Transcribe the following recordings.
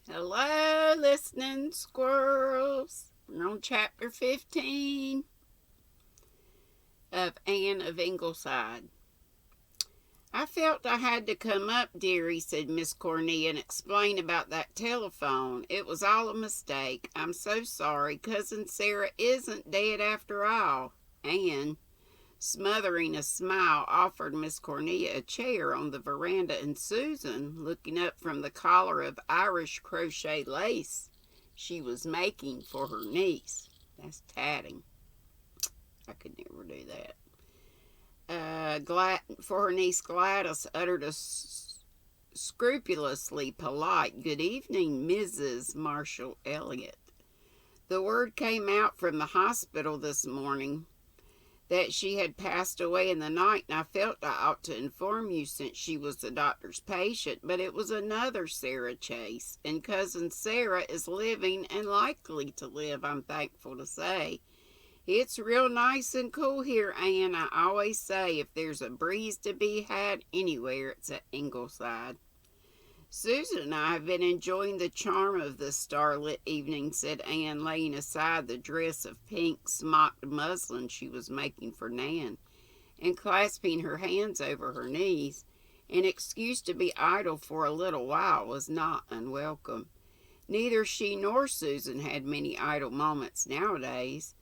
Hello, listening squirrels. We're on chapter 15 of Anne of Ingleside. I felt I had to come up, dearie, said Miss Cornelia, and explain about that telephone. It was all a mistake. I'm so sorry. Cousin Sarah isn't dead after all. Anne, smothering a smile, offered Miss Cornelia a chair on the veranda, and Susan, looking up from the collar of Irish crochet lace she was making for her niece. That's tatting. I could never do that. For her niece Gladys, uttered a scrupulously polite "Good evening, Mrs. Marshall Elliott." The word came out from the hospital this morning that she had passed away in the night, and I felt I ought to inform you since she was the doctor's patient, but it was another Sarah Chase, and Cousin Sarah is living and likely to live, I'm thankful to say. It's real nice and cool here, Anne. I always say if there's a breeze to be had anywhere, it's at Ingleside. Susan and I have been enjoying the charm of this starlit evening, said Anne, laying aside the dress of pink smocked muslin she was making for Nan, and clasping her hands over her knees. An excuse to be idle for a little while was not unwelcome. Neither she nor Susan had many idle moments nowadays.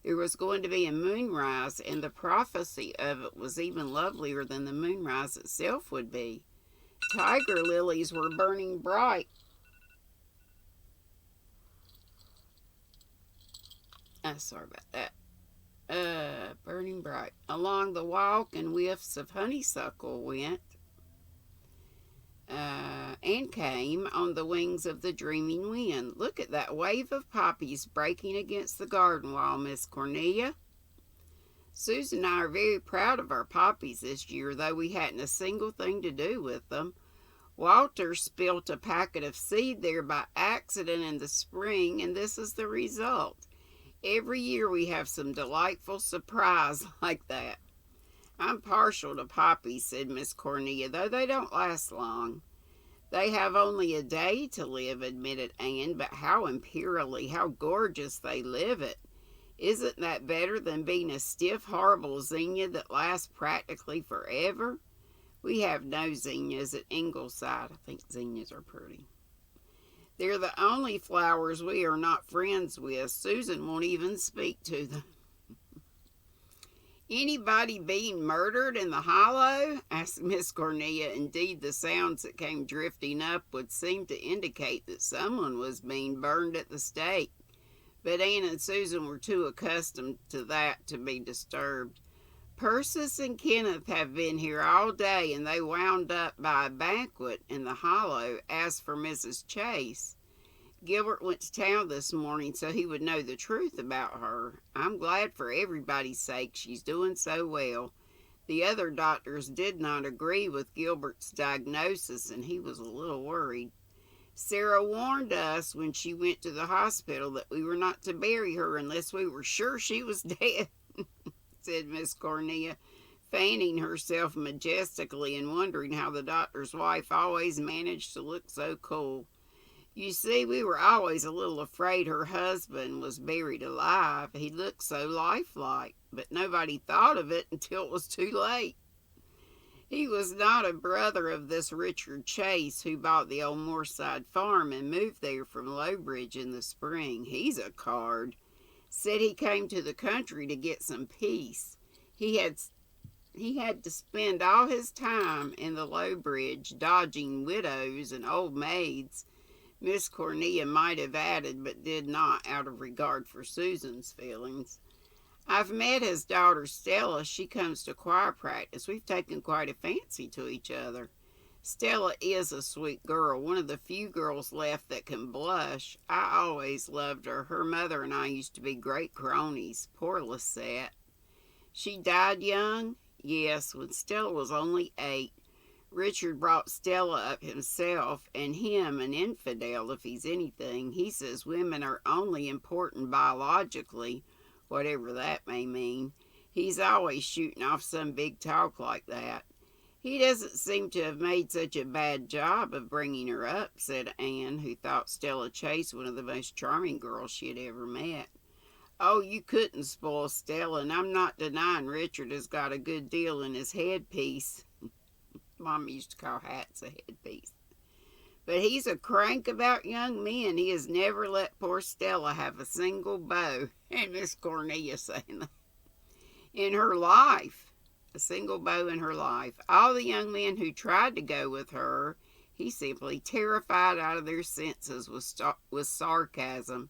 There was going to be a moonrise, and the prophecy of it was even lovelier than the moonrise itself would be. Tiger lilies were burning bright. Sorry about that. Burning bright. Along the walk, and whiffs of honeysuckle went and came on the wings of the dreaming wind. Look at that wave of poppies breaking against the garden wall, Miss Cornelia. Susan and I are very proud of our poppies this year, though we hadn't a single thing to do with them. Walter spilt a packet of seed there by accident in the spring, and this is the result. Every year we have some delightful surprise like that. I'm partial to poppies, said Miss Cornelia, though they don't last long. They have only a day to live, admitted Anne, but how imperially, how gorgeous they live it. Isn't that better than being a stiff, horrible zinnia that lasts practically forever? We have no zinnias at Ingleside. I think zinnias are pretty. They're the only flowers we are not friends with. Susan won't even speak to them. Anybody being murdered in the hollow? Asked Miss Cornelia. Indeed, the sounds that came drifting up would seem to indicate that someone was being burned at the stake. But Anne and Susan were too accustomed to that to be disturbed. Persis and Kenneth have been here all day, and they wound up by a banquet in the hollow. As for Mrs. Chase, Gilbert went to town this morning so he would know the truth about her. I'm glad for everybody's sake she's doing so well. The other doctors did not agree with Gilbert's diagnosis, and he was a little worried. Sarah warned us when she went to the hospital that we were not to bury her unless we were sure she was dead, said Miss Cornelia, fanning herself majestically and wondering how the doctor's wife always managed to look so cool. You see, we were always a little afraid her husband was buried alive. He looked so lifelike, but nobody thought of it until it was too late. He was not a brother of this Richard Chase who bought the old Moorside farm and moved there from Lowbridge in the spring. He's a card. Said he came to the country to get some peace. He had to spend all his time in the Lowbridge dodging widows and old maids. Miss Cornelia might have added, but did not, out of regard for Susan's feelings. I've met his daughter Stella. She comes to choir practice. We've taken quite a fancy to each other. Stella is a sweet girl, one of the few girls left that can blush. I always loved her. Her mother and I used to be great cronies. Poor Lisette. She died young? Yes, when Stella was only 8. Richard brought Stella up himself, and him an infidel if he's anything. He says women are only important biologically, whatever that may mean. He's always shooting off some big talk like that. He doesn't seem to have made such a bad job of bringing her up, said Anne, who thought Stella Chase one of the most charming girls she had ever met. Oh, you couldn't spoil Stella, and I'm not denying Richard has got a good deal in his headpiece. Mom used to call hats a headpiece. But he's a crank about young men. He has never let poor Stella have a single beau. And Miss Cornelia saying that. In her life. A single beau in her life. All the young men who tried to go with her, he simply terrified out of their senses with sarcasm.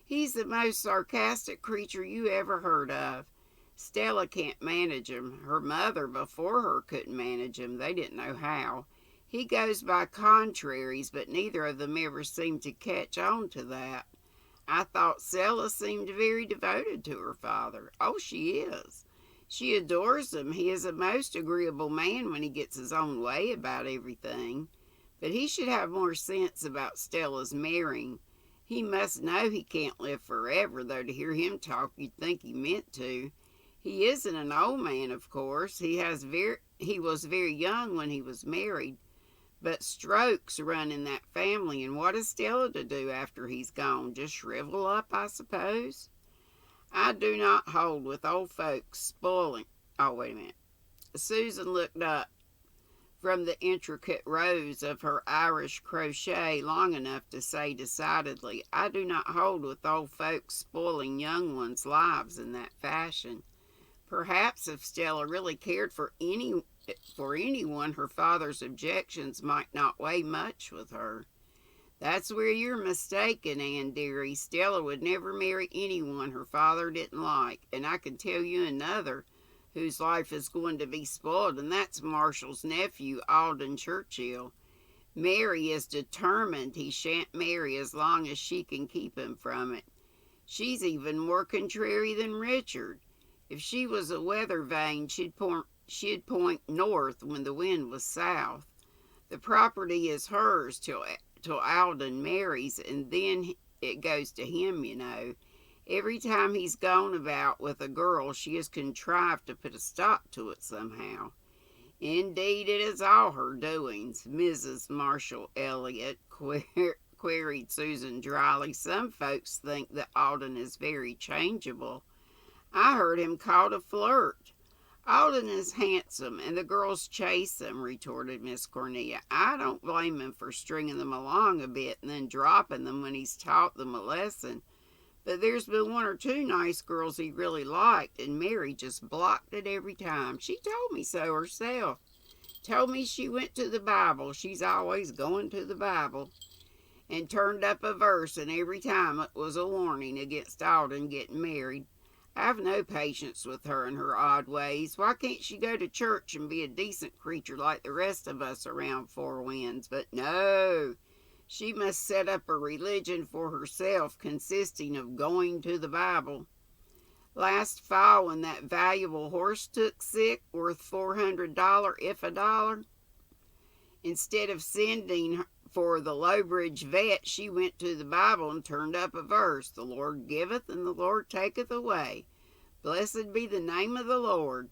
He's the most sarcastic creature you ever heard of. Stella can't manage him. Her mother before her couldn't manage him. They didn't know how. He goes by contraries, but neither of them ever seemed to catch on to that. I thought Stella seemed very devoted to her father. Oh, she is. She adores him. He is a most agreeable man when he gets his own way about everything. But he should have more sense about Stella's marrying. He must know he can't live forever, though to hear him talk you'd think he meant to. He isn't an old man, of course. He was very young when he was married. But strokes run in that family, and what is Stella to do after he's gone? Just shrivel up, I suppose? I do not hold with old folks spoiling. Oh, wait a minute. Susan looked up from the intricate rows of her Irish crochet long enough to say decidedly, I do not hold with old folks spoiling young ones' lives in that fashion. Perhaps if Stella really cared for anyone, her father's objections might not weigh much with her. That's where you're mistaken, Anne dearie. Stella would never marry anyone her father didn't like, and I can tell you another whose life is going to be spoiled, and that's Marshall's nephew, Alden Churchill. Mary is determined he shan't marry as long as she can keep him from it. She's even more contrary than Richard. If she was a weather vane, she'd point north when the wind was south. The property is hers till Alden marries, and then it goes to him, you know. Every time he's gone about with a girl, she has contrived to put a stop to it somehow. Indeed, it is all her doings, Mrs. Marshall Elliott queried Susan dryly. Some folks think that Alden is very changeable. I heard him called a flirt. Alden is handsome, and the girls chase him, retorted Miss Cornelia. I don't blame him for stringing them along a bit and then dropping them when he's taught them a lesson. But there's been one or two nice girls he really liked, and Mary just blocked it every time. She told me so herself. Told me she went to the Bible. She's always going to the Bible. And turned up a verse, and every time it was a warning against Alden getting married. I've no patience with her and her odd ways. Why can't she go to church and be a decent creature like the rest of us around Four Winds? But no, she must set up a religion for herself consisting of going to the Bible. Last fall, when that valuable horse took sick, worth $400 if a dollar, instead of sending for the Lowbridge vet, she went to the Bible and turned up a verse. The Lord giveth and the Lord taketh away. Blessed be the name of the Lord.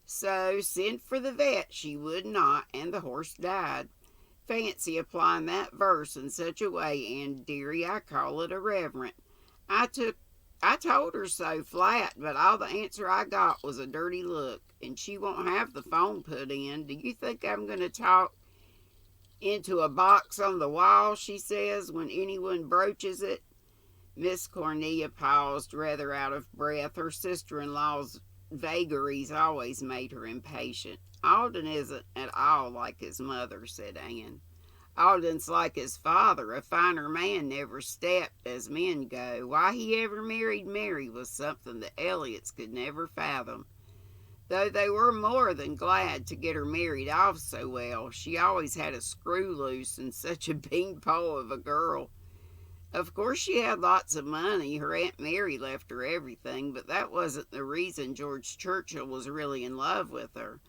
So sent for the vet she would not, and the horse died. Fancy applying that verse in such a way, Anne dearie. I call it irreverent. I told her so flat, but all the answer I got was a dirty look, and she won't have the phone put in. Do you think I'm going to talk into a box on the wall, she says, when anyone broaches it? Miss Cornelia paused, rather out of breath. Her sister-in-law's vagaries always made her impatient. Alden isn't at all like his mother, said Anne. Alden's like his father. A finer man never stepped, as men go. Why he ever married Mary was something the Elliots could never fathom. Though they were more than glad to get her married off so well. She always had a screw loose and such a beanpole of a girl. Of course she had lots of money. Her Aunt Mary left her everything, but that wasn't the reason George Churchill was really in love with her.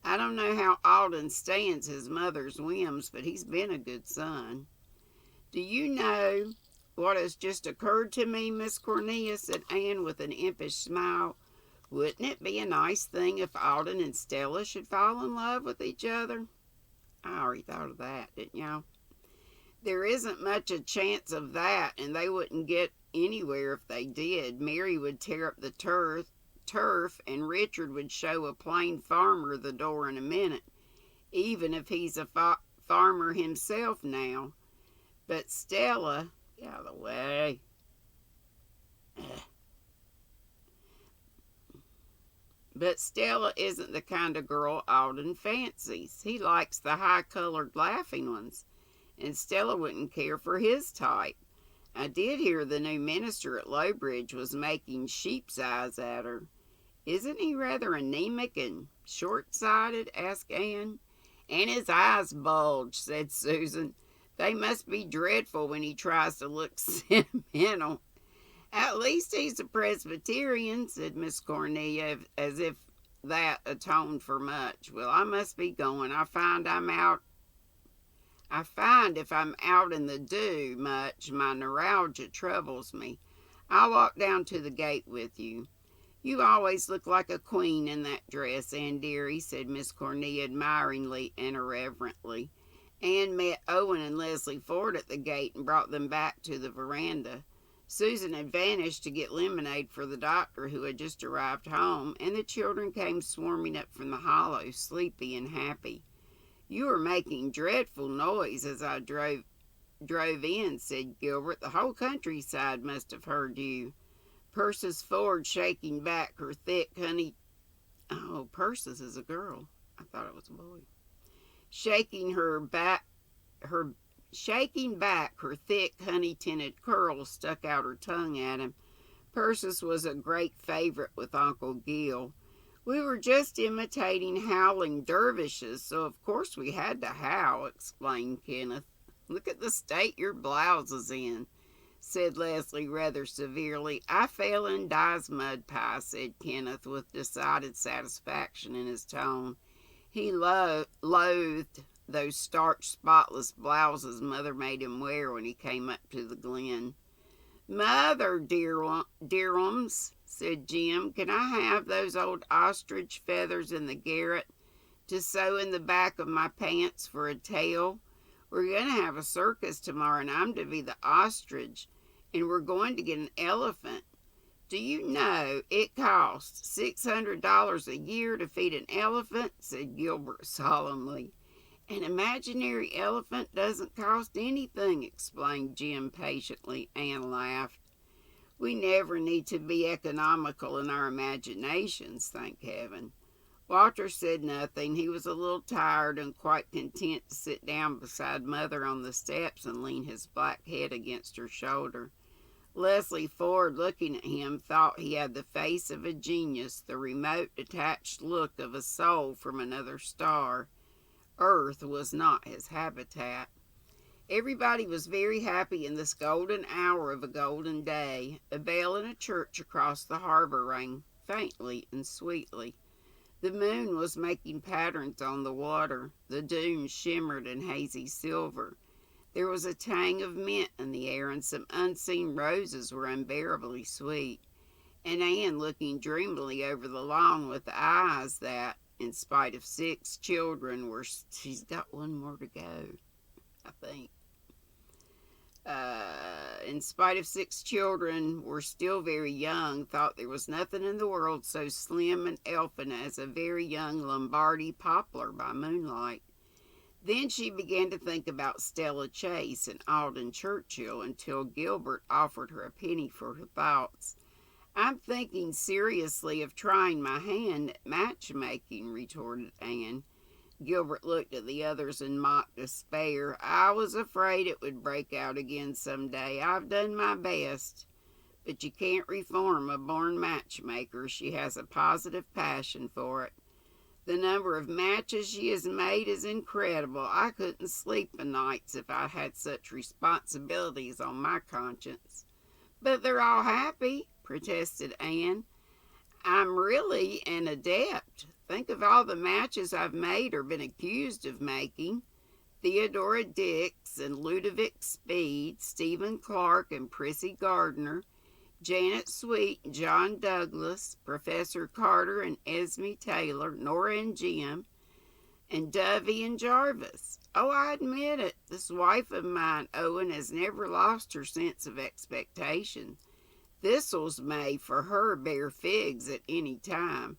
I don't know how Alden stands his mother's whims, but he's been a good son. Do you know what has just occurred to me, Miss Cornelia, said Anne with an impish smile. Wouldn't it be a nice thing if Alden and Stella should fall in love with each other? I already thought of that, didn't y'all? There isn't much a chance of that, and they wouldn't get anywhere if they did. Mary would tear up the turf, and Richard would show a plain farmer the door in a minute, even if he's a farmer himself now. But Stella, get out of the way. But Stella isn't the kind of girl Alden fancies. He likes the high-colored laughing ones, and Stella wouldn't care for his type. I did hear the new minister at Lowbridge was making sheep's eyes at her. Isn't he rather anemic and short-sighted? Asked Anne. And his eyes bulge, said Susan. They must be dreadful when he tries to look sentimental. At least he's a Presbyterian, said Miss Cornelia, as if that atoned for much. Well, I must be going. I find if I'm out in the dew much, my neuralgia troubles me. I'll walk down to the gate with you. You always look like a queen in that dress, Anne dearie, said Miss Cornelia admiringly and irreverently. Anne met Owen and Leslie Ford at the gate and brought them back to the veranda. Susan had vanished to get lemonade for the doctor, who had just arrived home, and the children came swarming up from the hollow, sleepy and happy. You were making dreadful noise as I drove in, said Gilbert. The whole countryside must have heard you. Persis Ford shaking back her thick honey... Oh, Persis is a girl. I thought it was a boy. Shaking back her thick honey-tinted curls, stuck out her tongue at him. Persis was a great favorite with Uncle Gil. We were just imitating howling dervishes, so of course we had to howl, explained Kenneth. Look at the state your blouse is in, said Leslie rather severely. I fell in Di's mud pie, said Kenneth with decided satisfaction in his tone. He loathed those starched, spotless blouses Mother made him wear when he came up to the glen. Mother, dearums, said Jim, can I have those old ostrich feathers in the garret to sew in the back of my pants for a tail? We're going to have a circus tomorrow, and I'm to be the ostrich, and we're going to get an elephant. Do you know it costs $600 a year to feed an elephant? Said Gilbert solemnly. An imaginary elephant doesn't cost anything, explained Jim patiently. Anne laughed. We never need to be economical in our imaginations, thank heaven. Walter said nothing. He was a little tired and quite content to sit down beside Mother on the steps and lean his black head against her shoulder. Leslie Ford, looking at him, thought he had the face of a genius, the remote, detached look of a soul from another star. Earth was not his habitat. Everybody was very happy in this golden hour of a golden day. A bell in a church across the harbor rang faintly and sweetly. The moon was making patterns on the water. The dunes shimmered in hazy silver. There was a tang of mint in the air, and some unseen roses were unbearably sweet. And Anne, looking dreamily over the lawn with eyes that, in spite of 6 children, she's got one more to go, I think. In spite of 6 children were still very young, thought there was nothing in the world so slim and elfin as a very young Lombardy poplar by moonlight. Then she began to think about Stella Chase and Alden Churchill until Gilbert offered her a penny for her thoughts. I'm thinking seriously of trying my hand at matchmaking, retorted Anne. Gilbert looked at the others in mock despair. I was afraid it would break out again some day. I've done my best. But you can't reform a born matchmaker. She has a positive passion for it. The number of matches she has made is incredible. I couldn't sleep o' nights if I had such responsibilities on my conscience. But they're all happy, protested Anne. I'm really an adept. Think of all the matches I've made or been accused of making. Theodora Dix and Ludovic Speed, Stephen Clark and Prissy Gardner, Janet Sweet and John Douglas, Professor Carter and Esme Taylor, Nora and Jim, and Dovey and Jarvis. Oh, I admit it, this wife of mine, Owen, has never lost her sense of expectation. Thistles may, for her, bear figs at any time.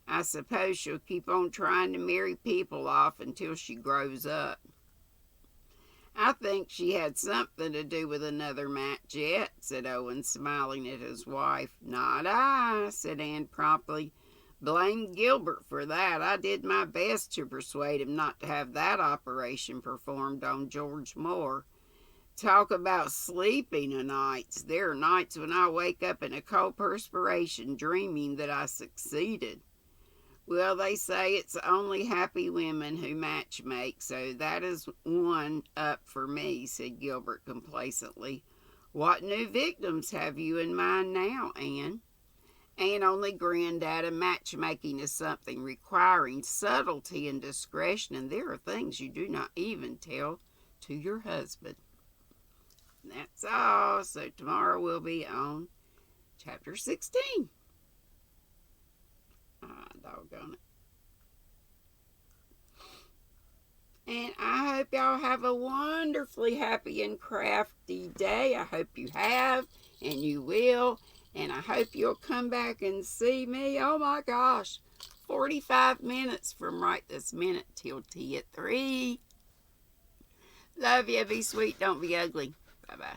I suppose she'll keep on trying to marry people off until she grows up. I think she had something to do with another match yet, said Owen, smiling at his wife. Not I, said Anne promptly. Blame Gilbert for that. I did my best to persuade him not to have that operation performed on George Moore. Talk about sleeping o' nights. There are nights when I wake up in a cold perspiration dreaming that I succeeded. Well, they say it's only happy women who match make, so that is one up for me, said Gilbert complacently. What new victims have you in mind now, Anne? Anne only grinned at him. Matchmaking is something requiring subtlety and discretion, and there are things you do not even tell to your husband. That's all. So tomorrow we'll be on chapter 16. Doggone it. And I hope y'all have a wonderfully happy and crafty day. I hope you have, and you will. And I hope you'll come back and see me. Oh my gosh, 45 minutes from right this minute till tea at 3. Love you. Be sweet. Don't be ugly. Bye-bye.